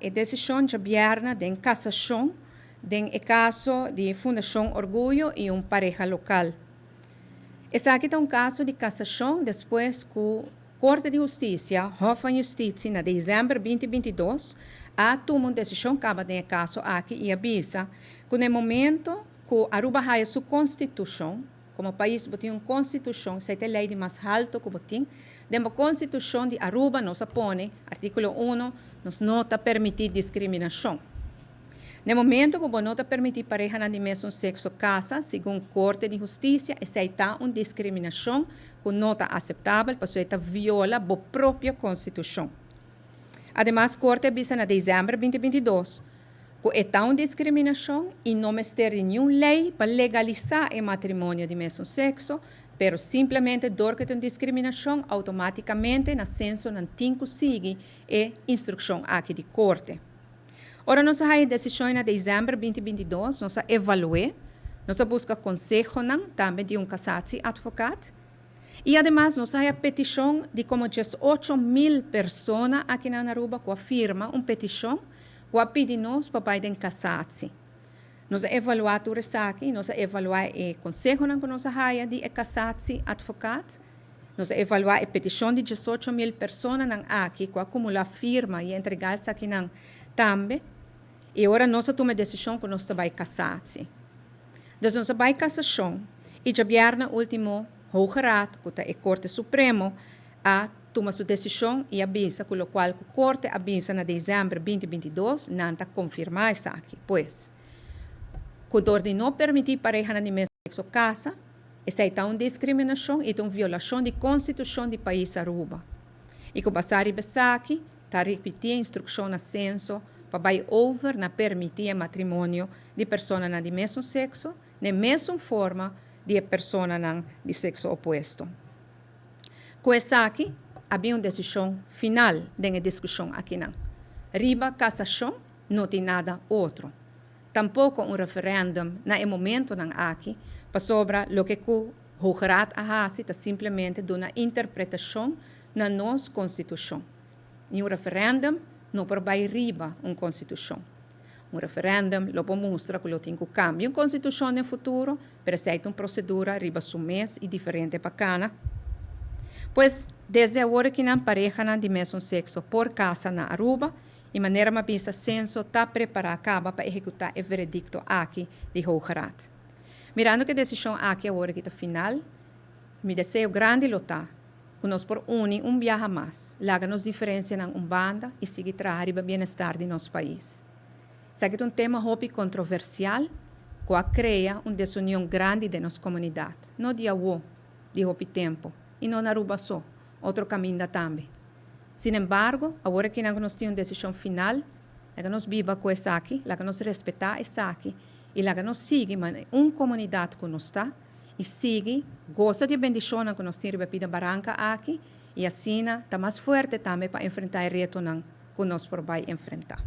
A decisão de Bierna de cassação do caso de Fundação Orgulho e pareja local. Esse aqui é caso de cassação depois que a Corte de Justiça, Hof van Justitie, em dezembro de 2022, tomou uma decisão de caso aqui e avisa que no momento que Aruba tem sua Constituição, como país tem uma Constituição, se é a lei mais alta que tem, a Constituição de Aruba nos põe, artículo 1, nos não permitir discriminação. No momento que não permitir pareja do mesmo sexo casa, segundo a Corte de Justiça, aceitar uma discriminação que não é aceitável, porque viola a própria Constituição. Ademais, a Corte avisa em dezembro de 2022 que é uma discriminação e não tem nenhuma lei para legalizar o matrimônio de mesmo sexo, mas simplesmente, porque tem discriminação, automaticamente, na censo, não tem que seguir a instrução aqui de Corte. Ora, nós temos a decisão em dezembro de 2022, nós evaluamos, nós buscamos conselho também de cassati advogado, e, además, nós temos a petição de como 18.000 pessoas aqui na Aruba que afirma uma petição que pede-nos para fazer cassati. Nós evaluamos tudo isso aqui, nós evaluamos o conselho que nós temos de cassati advogado, nós evaluamos a petição de 18.000 pessoas aqui que acumulam firma e entregar isso aqui também. E agora nós tomamos a decisão que nós vamos cassati. Então, nós vamos cassação e já vierna o último Hoge Raad, que é a Corte Suprema, toma sua decisão e avisa, com o qual a Corte avisa em dezembro de 2022, não está confirmar isso aqui. Pois, quando de não permitir pareja de mesmo sexo casa, essa é uma discriminação e uma violação da Constituição do país Aruba. E que passar aqui, está repetir a instrução na censo para over na permitir o matrimônio de pessoas de mesmo sexo, na mesma forma de pessoas de sexo oposto. Com isso aqui, havia uma decisão final da discussão aqui. Riba cassação não tem nada outro. Tampouco um referendo no momento aqui para sobre o que o Hoge Raad está simplesmente de uma interpretação na nossa Constituição. E um referendo não provai riba uma Constituição. Um referendo lo mostra que tem que cambiar uma Constituição no futuro, para ser uma procedura riba sumês e diferente para cada. Pois, desde agora que não pareja de mesmo sexo por casa na Aruba, de maneira que o censo está preparado para executar o veredicto aqui de Hoge Raad. Mirando que a decisão aqui agora que está final, me desejo grande lutar, que nós por unir viaje mais, laga-nos diferença na banda e seguir trazer o bem-estar de nosso país. Sabe que é um tema muito controversial, que cria uma desunião grande de nossa comunidade, não de agora, de muito tempo. E não na Aruba só, outro caminho também. Sin embargo, agora que nós temos uma decisão final, nós viva com isso aqui, nós respeitar isso aqui, e nós seguir uma comunidade que nós está, e seguir, gosta de bendição que nós temos na Barranca aqui, e assim está mais forte também para enfrentar o reto que nós vamos enfrentar.